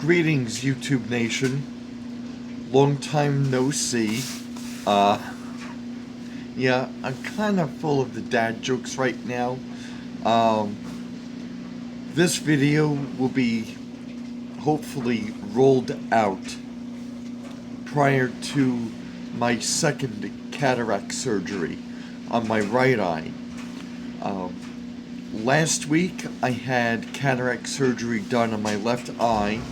Greetings, YouTube Nation. Long time no see. Yeah, I'm kind of full of the dad jokes right now. This video will be hopefully rolled out prior to my second cataract surgery on my right eye. Last week I had cataract surgery done on my left eye,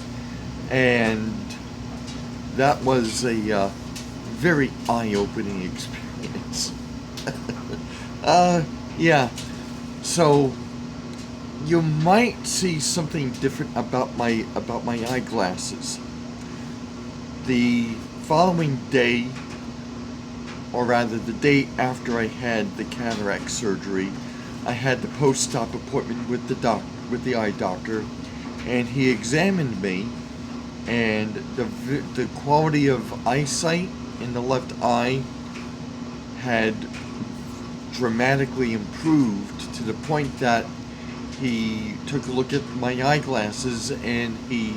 and that was a very eye-opening experience. Yeah, so you might see something different about my eyeglasses. The following day, or rather the day after I had the cataract surgery, I had the post-op appointment with the eye doctor, and he examined me, and the quality of eyesight in the left eye had dramatically improved to the point that he took a look at my eyeglasses and he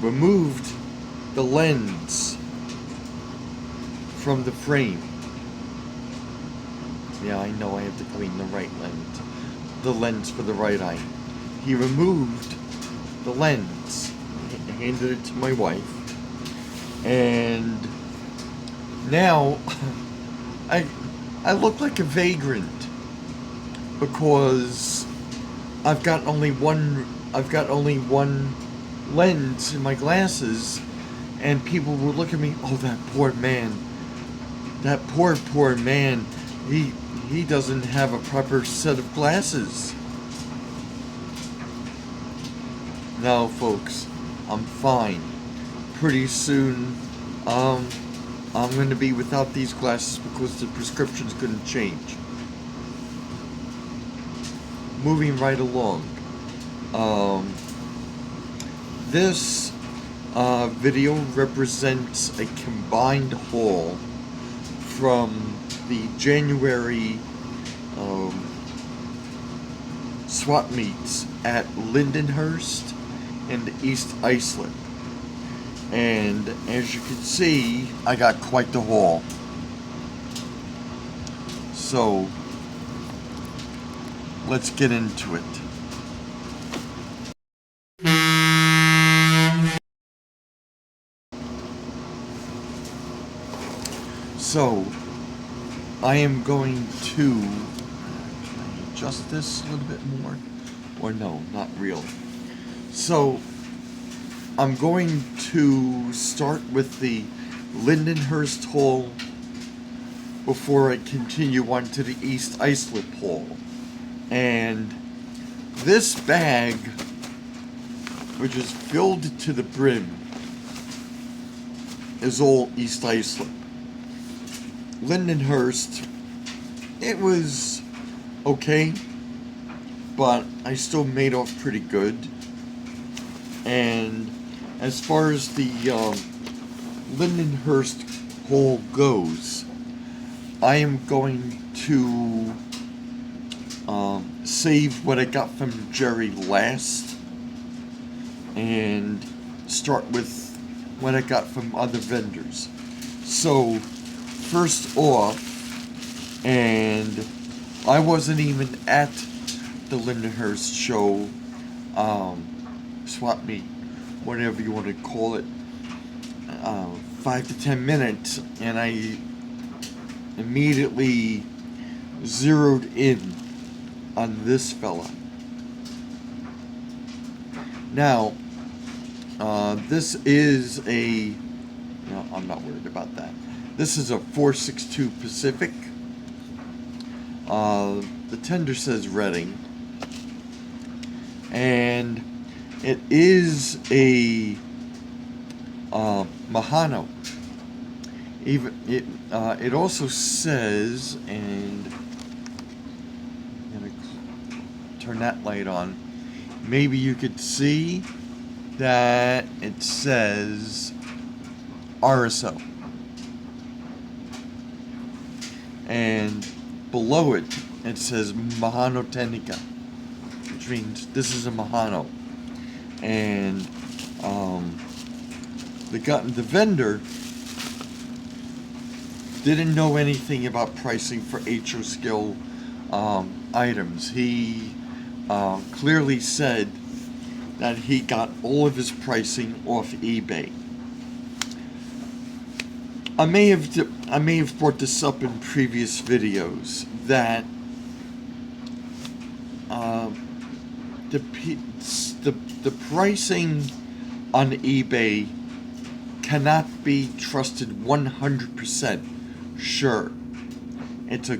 removed the lens from the frame. Yeah, I know I have to clean the lens for the right eye. He removed the lens, handed it to my wife, and now I look like a vagrant because I've got only one lens in my glasses, and people will look at me, oh, that poor man, that poor man, he doesn't have a proper set of glasses. No, folks, I'm fine. Pretty soon, I'm going to be without these glasses because the prescription's going to change. Moving right along. This video represents a combined haul from the January swap meets at Lindenhurst and East Islip. And as you can see, I got quite the haul. So let's get into it. So I am going to adjust this a little bit more, or no, not really. So I'm going to start with the Lindenhurst haul before I continue on to the East Islip haul. And this bag, which is filled to the brim, is all East Islip. Lindenhurst, it was okay, but I still made off pretty good. And as far as the Lindenhurst haul goes, I am going to save what I got from Jerry last and start with what I got from other vendors. So first off, and I wasn't even at the Lindenhurst show, swap meet, whatever you want to call it, 5 to 10 minutes, and I immediately zeroed in on this fella. Now, this is a, no, I'm not worried about that. This is a 462 Pacific. The tender says Reading, and it is a Mahano. Even it also says, and I'm gonna turn that light on. Maybe you could see that it says RSO. And below it, it says Mahano Technica, which means this is a Mahano. And the vendor didn't know anything about pricing for HO skill items. He clearly said that he got all of his pricing off eBay. I may have brought this up in previous videos that the pricing on eBay cannot be trusted 100% sure. It's a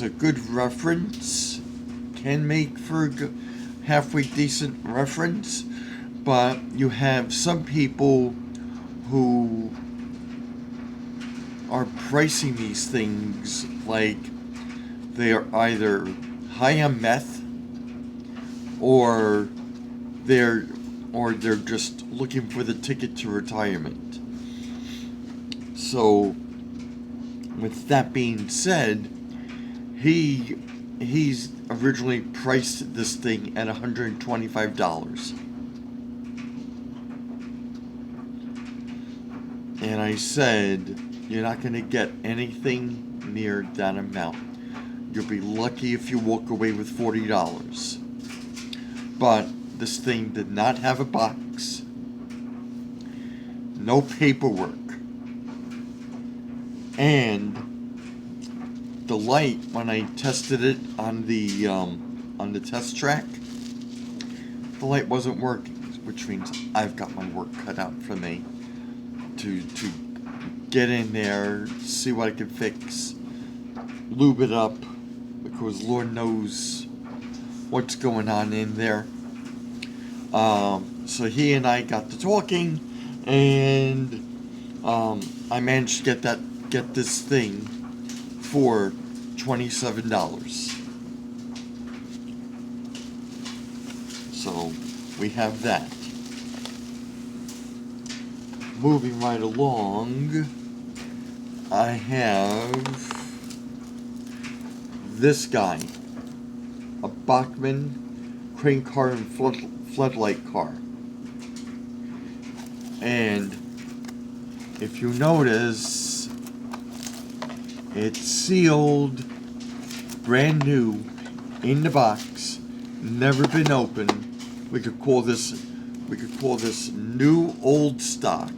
good reference, can make for a halfway decent reference, but you have some people who are pricing these things like they are either high on meth or they're just looking for the ticket to retirement. So with that being said, he's originally priced this thing at $125. And I said, you're not going to get anything near that amount. You'll be lucky if you walk away with $40. But this thing did not have a box, no paperwork, and the light, when I tested it on the test track, the light wasn't working, which means I've got my work cut out for me to get in there, see what I can fix, lube it up, because Lord knows what's going on in there. So he and I got to talking, and I managed to get this thing for $27. So we have that. Moving right along, I have this guy, a Bachmann crane car and floodlight car. And if you notice, it's sealed, brand new, in the box, never been opened. We could call this new old stock.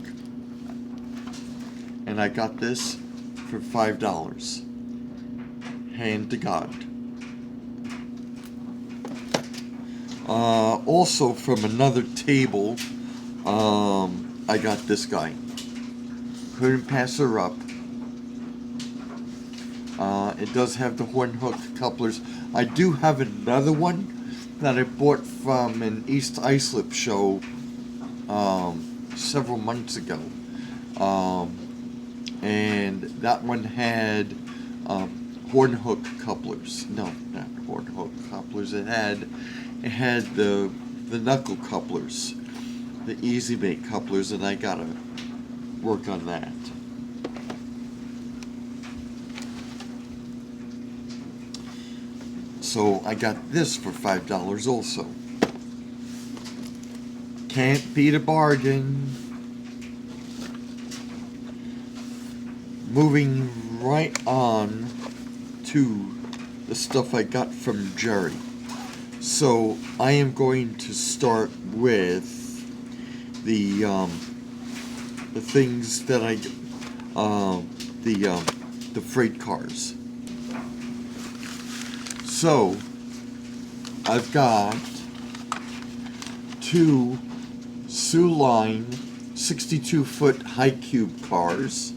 And I got this for $5. Hand to God. Also from another table, I got this guy. Couldn't pass her up. It does have the horn hook couplers. I do have another one that I bought from an East Islip show several months ago. And that one had horn hook couplers. No, not horn hook couplers. It had the knuckle couplers, the Easy Mate couplers, and I gotta work on that. So I got this for $5 also. Can't beat a bargain. Moving right on to the stuff I got from Jerry. So I am going to start with the things that the freight cars. So I've got two Sioux Line 62-foot high cube cars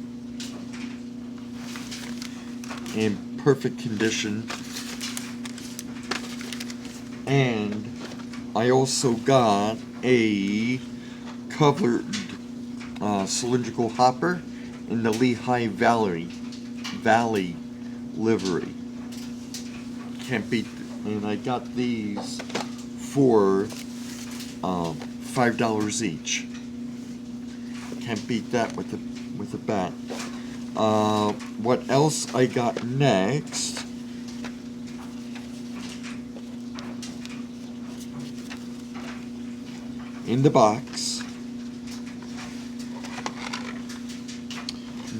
in perfect condition, and I also got a covered cylindrical hopper in the Lehigh Valley livery. Can't beat, and I got these for $5 each. Can't beat that with a bat. What else I got next? In the box,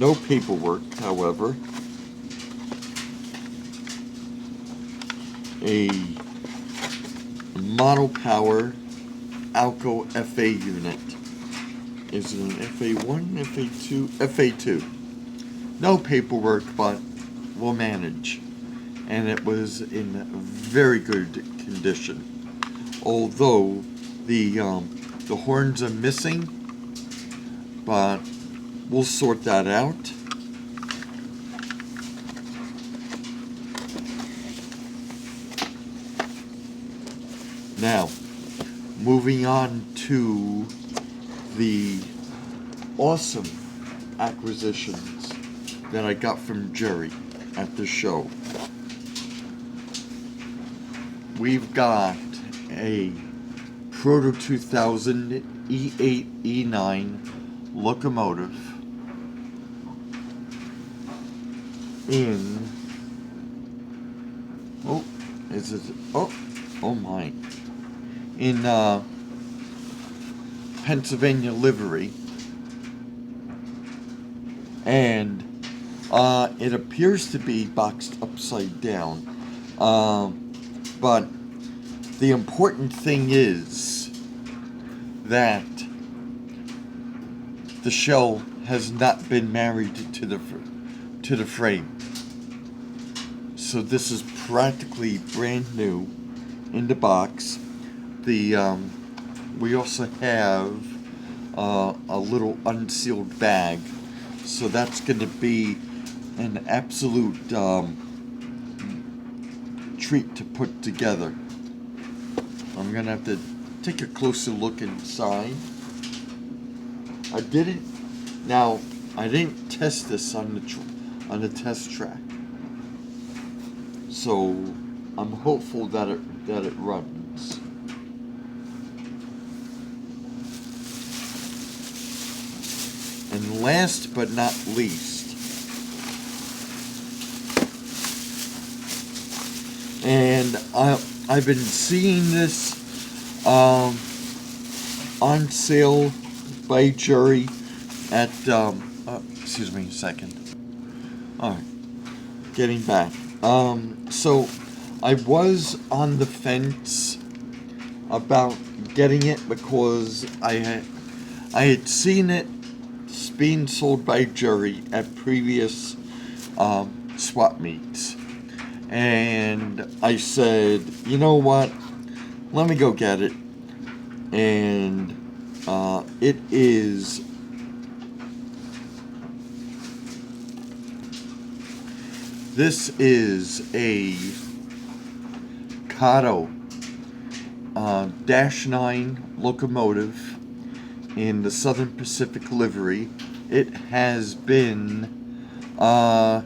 No paperwork, however. A monopower Alco FA unit. Is it an FA1, FA2? FA2. No paperwork, but we'll manage. And it was in very good condition. Although the horns are missing, but we'll sort that out. Now, moving on to the awesome acquisitions that I got from Jerry at the show. We've got a Proto 2000 E8 E9 locomotive in, in Pennsylvania livery, and it appears to be boxed upside down, but the important thing is that the shell has not been married to the frame. So this is practically brand new in the box. We also have a little unsealed bag, so that's going to be an absolute treat to put together. I'm going to have to take a closer look inside. I didn't test this on the test track, so I'm hopeful that it runs. And last but not least, and I've been seeing this on sale by Jerry at excuse me a second. Alright, getting back. So I was on the fence about getting it because I had seen it being sold by Jerry at previous swap meets, and I said, you know what, let me go get it. And it is this is a Kato -9 locomotive in the Southern Pacific livery. It has been either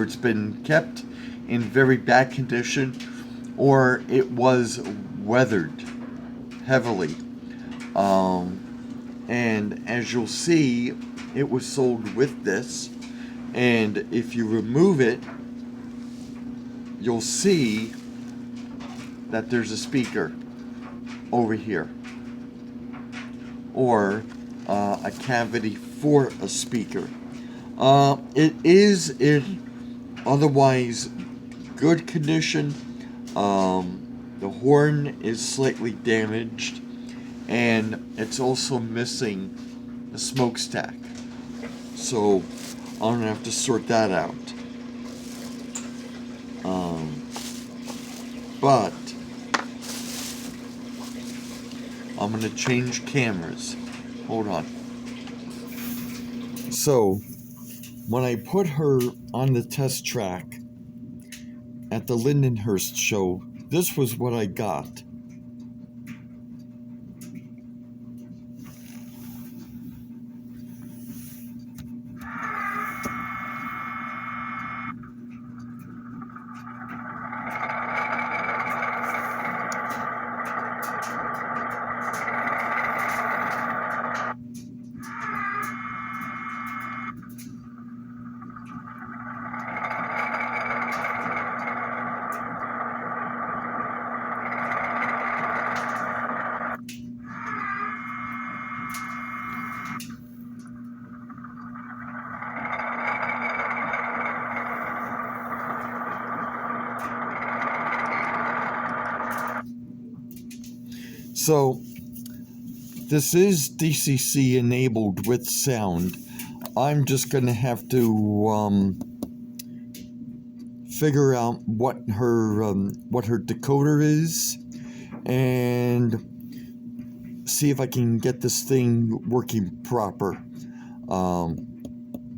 it's been kept in very bad condition, or it was weathered heavily. And as you'll see, it was sold with this, and if you remove it, you'll see that there's a speaker over here, or a cavity for a speaker. It is in otherwise good condition. The horn is slightly damaged, and it's also missing a smokestack. So I'm gonna have to sort that out. But I'm gonna change cameras. Hold on. So when I put her on the test track at the Lindenhurst show, this was what I got. So this is DCC enabled with sound. I'm just gonna have to figure out what her decoder is and see if I can get this thing working proper.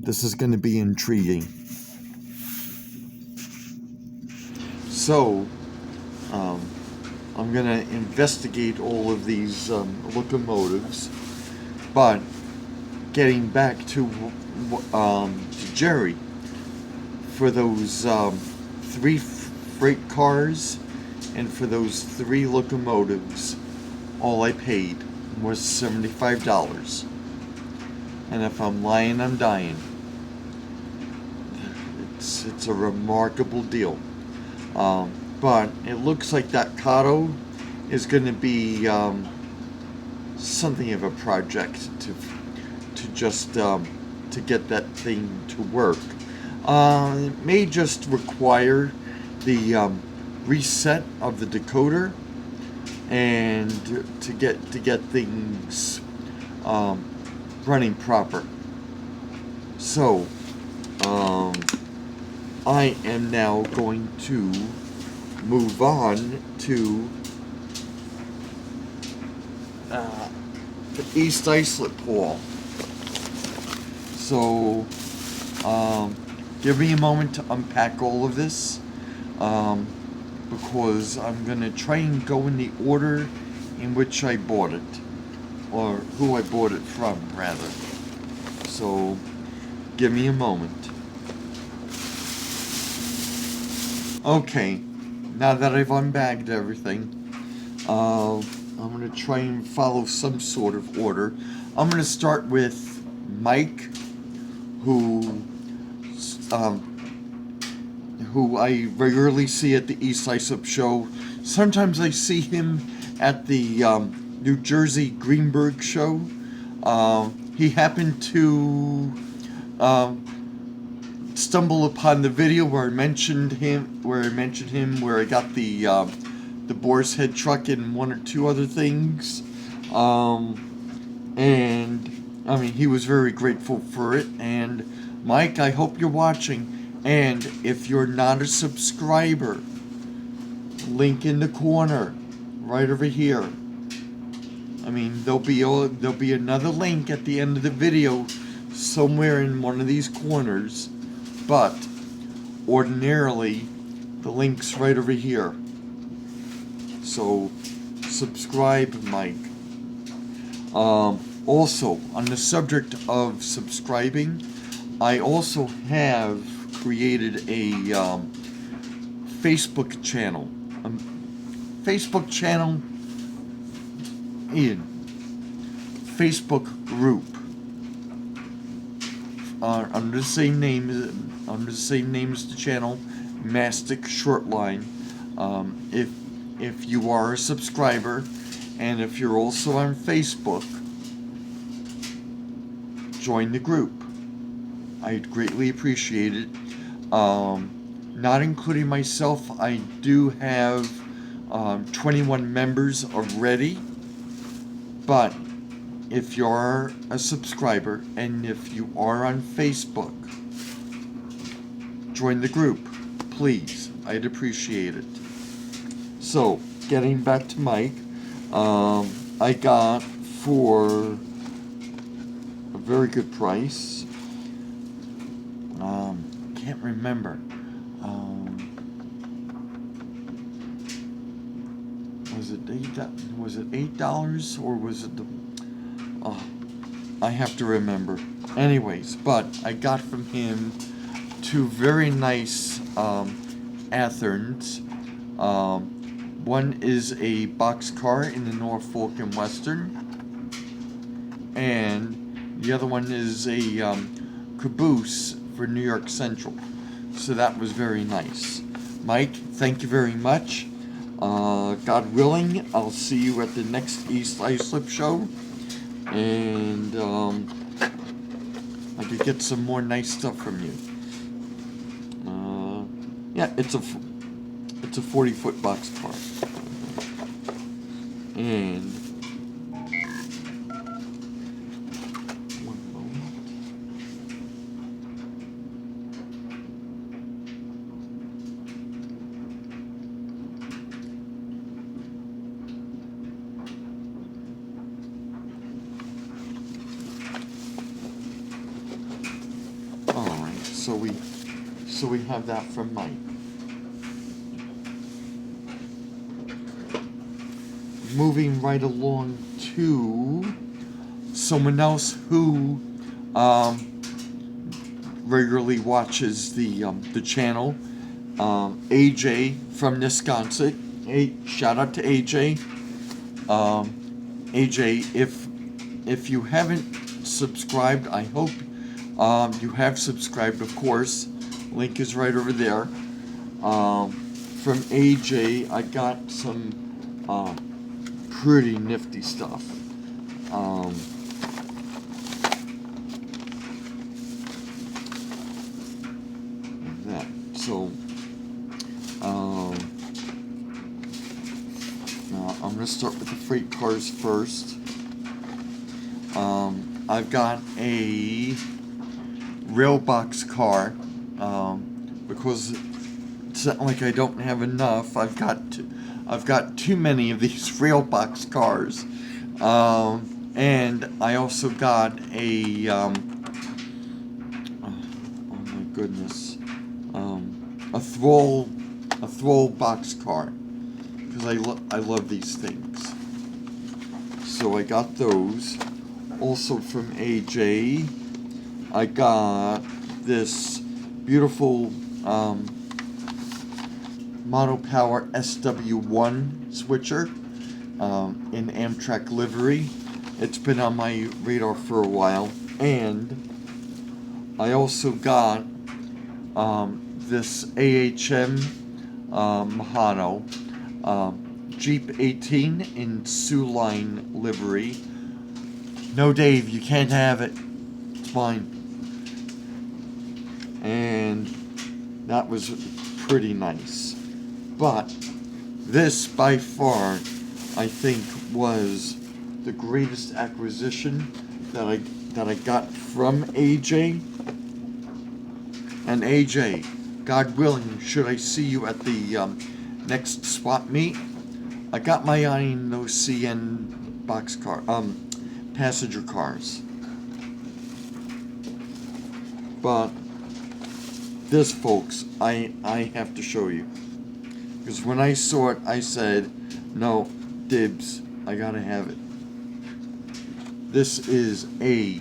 This is going to be intriguing. So, I'm going to investigate all of these locomotives, but getting back to Jerry, for those 3 freight cars and for those 3 locomotives, all I paid was $75. And if I'm lying, I'm dying. It's a remarkable deal. But it looks like that Kato is going to be something of a project to just to get that thing to work. It may just require the reset of the decoder and to get things running proper. So I am now going to move on to the East Islip Hall. So give me a moment to unpack all of this, because I'm going to try and go in the order in which I bought it, or who I bought it from, rather. So give me a moment. Okay, now that I've unbagged everything, I'm going to try and follow some sort of order. I'm going to start with Mike, who I regularly see at the East Islip show. Sometimes I see him at the New Jersey Greenberg show. He happened to stumble upon the video where I mentioned him, where I got the Boar's Head truck and 1 or 2 other things, and I mean, he was very grateful for it. And Mike, I hope you're watching. And if you're not a subscriber, link in the corner, right over here. I mean, there'll be another link at the end of the video, somewhere in one of these corners. But ordinarily, the link's right over here. So subscribe, Mike. Also, on the subject of subscribing, I also have created a Facebook channel. Facebook group under the same name as the channel, Mastic Shortline. If you are a subscriber, and if you're also on Facebook, join the group. I'd greatly appreciate it. Not including myself, I do have 21 members already. But if you are a subscriber and if you are on Facebook, join the group, please. I'd appreciate it. So, getting back to Mike, I got for a very good price. Can't remember. Was it $8 or was it the? Oh, I have to remember. Anyways, but I got from him 2 very nice Atherns. One is a boxcar in the Norfolk and Western, and the other one is a caboose for New York Central. So that was very nice. Mike, thank you very much. God willing, I'll see you at the next East Islip show, and I could get some more nice stuff from you. Yeah, it's a 40-foot boxcar, and So we have that from Mike. Moving right along to someone else who regularly watches the channel, AJ from Wisconsin. Shout out to AJ. AJ, if you haven't subscribed, I hope you have subscribed. Of course, link is right over there. From AJ, I got some pretty nifty stuff. That so. Now I'm gonna start with the freight cars first. I've got a rail box car because it's not like I don't have enough. I've got too many of these rail box cars, and I also got a oh my goodness, a thrall box car because I love these things. So I got those. Also from AJ, I got this beautiful Mono Power SW1 switcher in Amtrak livery. It's been on my radar for a while. And I also got this AHM Mahano Jeep 18 in Sioux Line livery. No, Dave, you can't have it. It's mine. And that was pretty nice. But this, by far, I think was the greatest acquisition that I got from AJ. And AJ, God willing, should I see you at the next swap meet, I got my eye on those CN passenger cars. But this, folks, I have to show you. Because when I saw it, I said, no, dibs, I gotta have it. This is a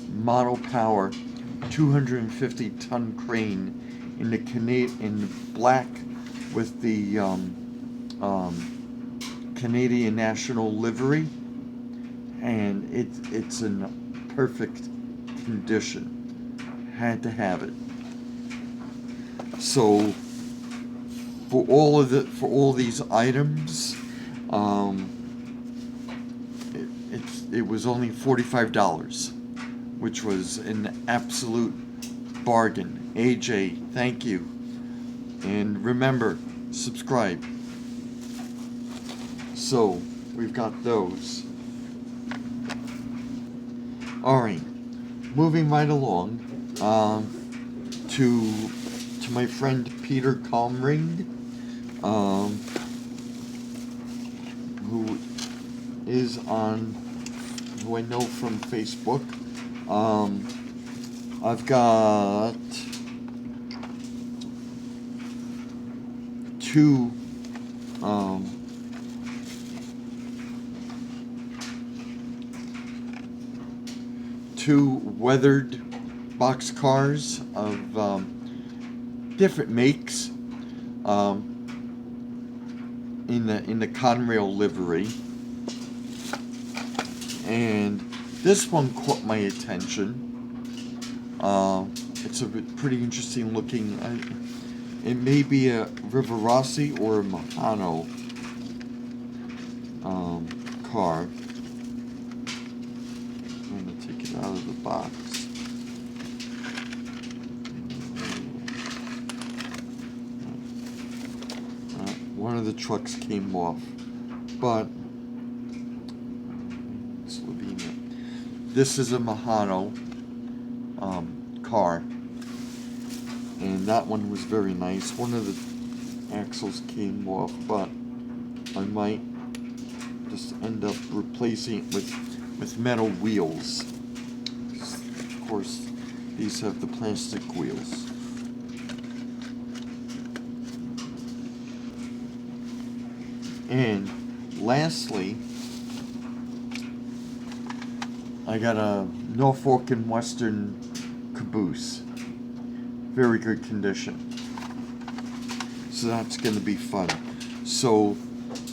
Model Power 250-ton crane in the in black with the Canadian National livery, and it's in perfect condition. Had to have it. So for all these items, it was only $45, which was an absolute bargain. AJ, thank you. And remember, subscribe. So, we've got those. Alright, moving right along to my friend Peter Comring, who I know from Facebook. I've got two weathered boxcars of different makes in the Conrail livery, and this one caught my attention. It's a pretty interesting looking. It may be a Rivarossi or a Mahano car. I'm going to take it out of the box. One of the trucks came off, but Slovenia. This is a Mahano car, and that one was very nice. One of the axles came off, but I might just end up replacing it with metal wheels. Of course, these have the plastic wheels. And lastly, I got a Norfolk and Western caboose. Very good condition. So that's going to be fun. So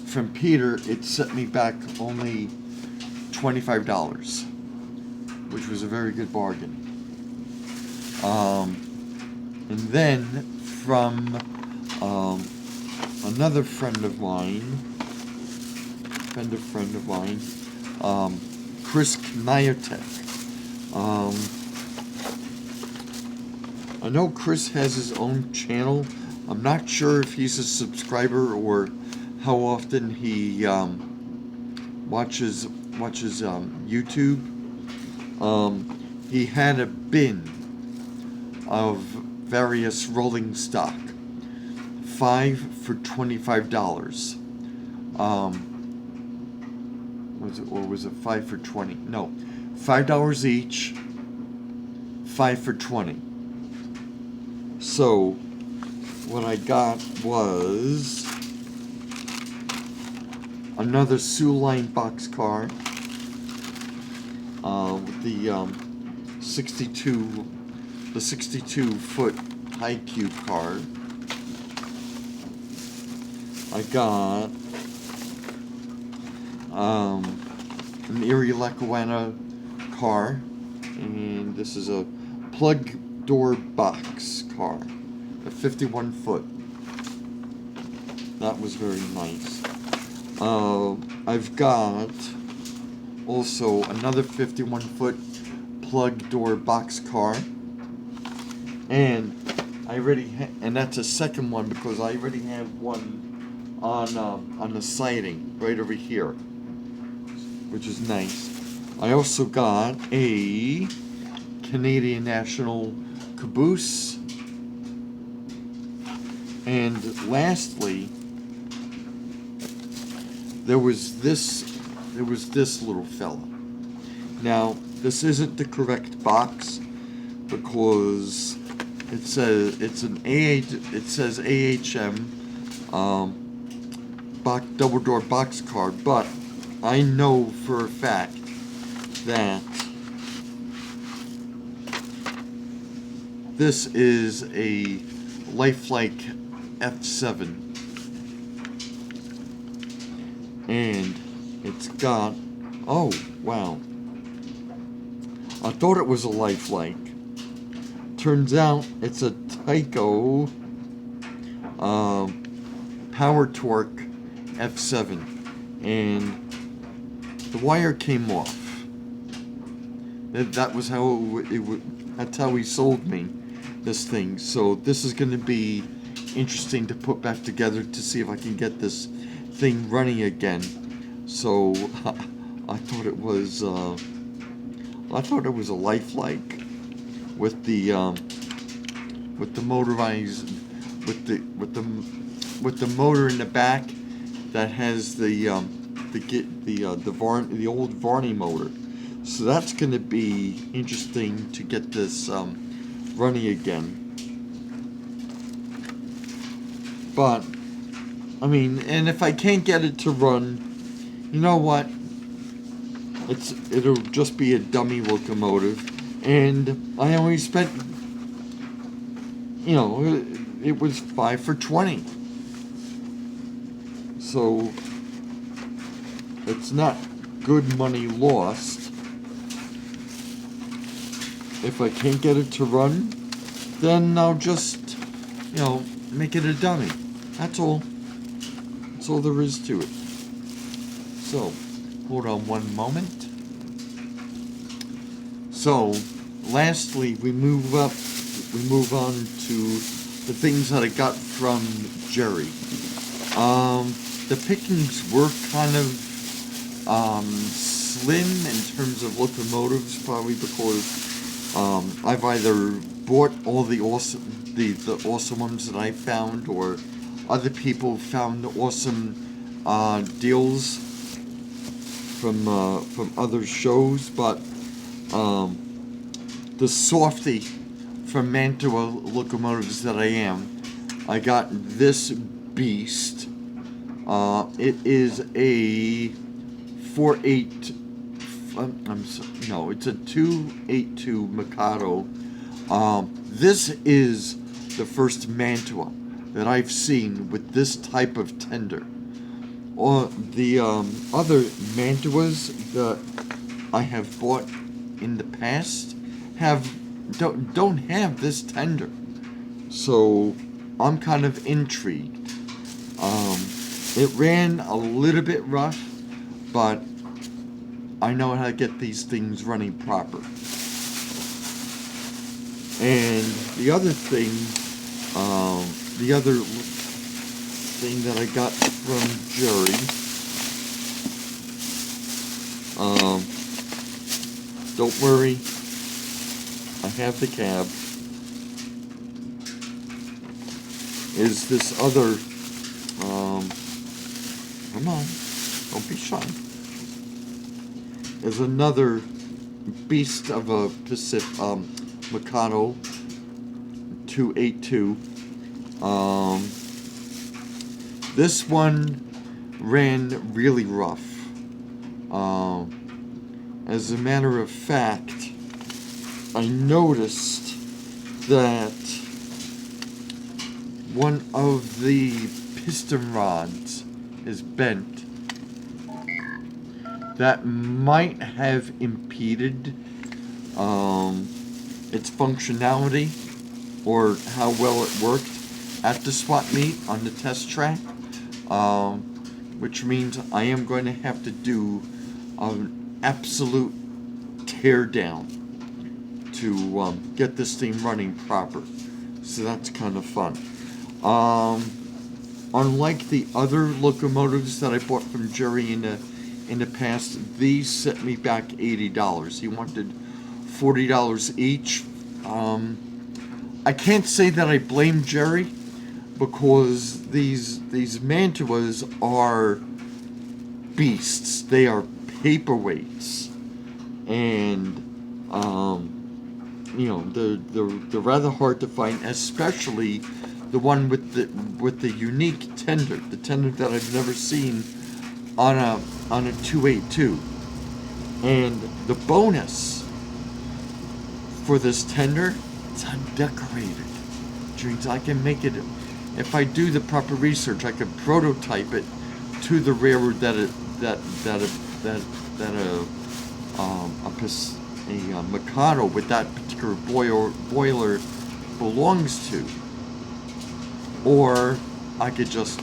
from Peter, it set me back only $25, which was a very good bargain. And then from another friend of mine, Chris Kniatek. I know Chris has his own channel. I'm not sure if he's a subscriber or how often he watches YouTube. He had a bin of various rolling stock, 5 for $25. Was it 5 for 20? No, $5 each, 5 for 20. So what I got was another Sioux Line boxcar with the 62-foot high cube car. I got an Erie Lackawanna car, and this is a plug door box car, a 51-foot. That was very nice. I've got also another 51-foot plug door box car, and I already and that's a second one because I already have one on the siding right over here, which is nice. I also got a Canadian National caboose, and lastly, there was this little fella. Now, this isn't the correct box because it says AHM double door box car, but I know for a fact that this is a lifelike F7, and it's got, oh wow, I thought it was a lifelike. Turns out it's a Tyco Power Torque F7, and the wire came off. That was how that's how he sold me this thing. So this is going to be interesting to put back together to see if I can get this thing running again. So I thought it was a lifelike with the motorized with the motor in the back that has the old Varney motor. So that's going to be interesting to get this running again. But I mean, and if I can't get it to run, you know what? It'll just be a dummy locomotive, and I only spent, it was 5 for 20. So it's not good money lost. If I can't get it to run, then I'll just, make it a dummy. That's all. That's all there is to it. So, hold on one moment. So, lastly, we move on to the things that I got from Jerry. The pickings were kind of slim in terms of locomotives, probably because I've either bought all the awesome ones that I found, or other people found awesome deals from other shows. But the softy from Mantua Locomotives that I got this beast It is a 4.8. No, it's a 2.82 Mikado. This is the first Mantua that I've seen with this type of tender. Or the other Mantuas that I have bought in the past don't have this tender. So I'm kind of intrigued. It ran a little bit rough, but I know how to get these things running proper. And the other thing that I got from Jerry, don't worry, I have the cab, is this other, come on, don't be shy, is another beast of a Mikado 282. This one ran really rough. As a matter of fact, I noticed that one of the piston rods is bent. That might have impeded its functionality or how well it worked at the swap meet on the test track, which means I am going to have to do an absolute tear down to get this thing running proper. So that's kind of fun. Unlike the other locomotives that I bought from Jerry in the past, these set me back $80. He wanted $40 each. I can't say that I blame Jerry, because these Mantuas are beasts. They are paperweights, and they're rather hard to find, especially the one with the unique tender, the tender that I've never seen on a 282. And the bonus for this tender, it's undecorated, which means I can make it. If I do the proper research, I can prototype it to the railroad that a Mikado with that particular boiler belongs to, or I could just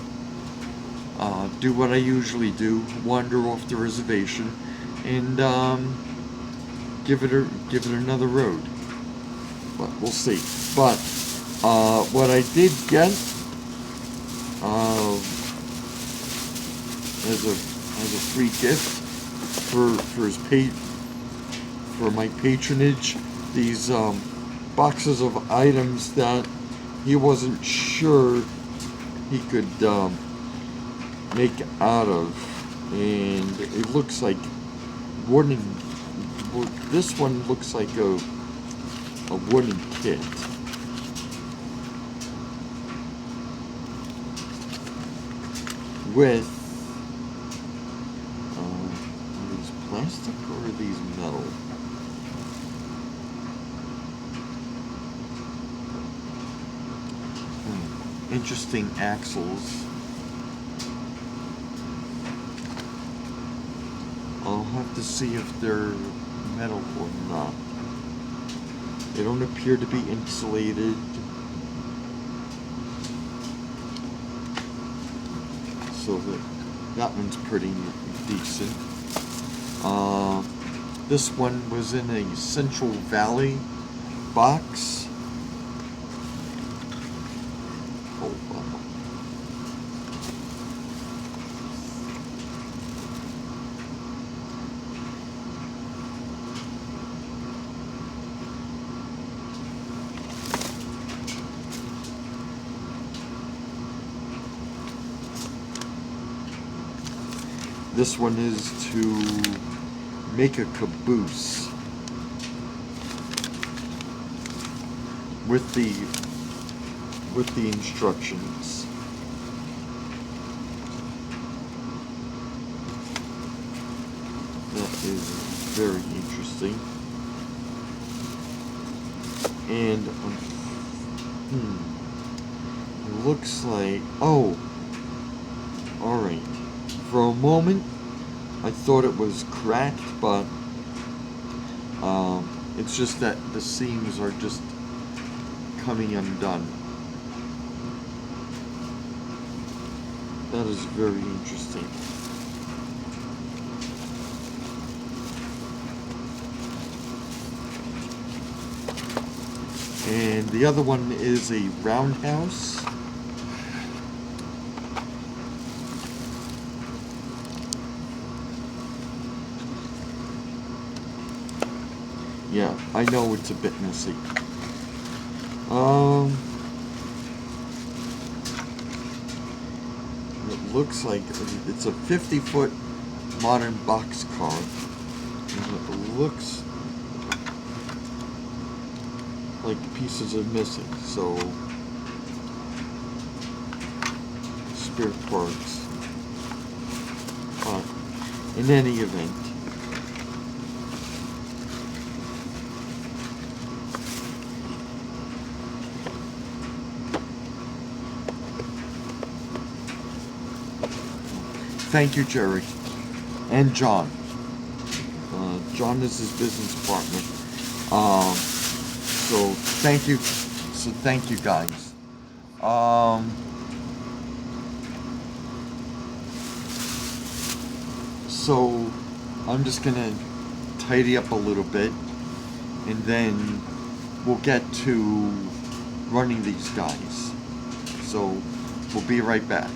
do what I usually do, wander off the reservation, and give it another road. But we'll see. But what I did get as a free gift for my patronage, these boxes of items that he wasn't sure he could make out of, and it looks like wooden. This one looks like a wooden kit. With are these plastic or are these metal? Interesting axles. I'll have to see if they're metal or not. They don't appear to be insulated. So that one's pretty decent. This one was in a Central Valley box. Oh, wow. This one is to make a caboose with the instructions. is very interesting. And it looks like, oh, all right. For a moment, I thought it was cracked, but it's just that the seams are just coming undone. That is very interesting. And the other one is a roundhouse. Yeah, I know it's a bit messy. It looks like it's a 50-foot modern boxcar. And it looks like pieces are missing, so spare parts. But in any event, thank you, Jerry, and John. John is his business partner. So thank you. So thank you, guys. So I'm just gonna tidy up a little bit, and then we'll get to running these guys. So we'll be right back.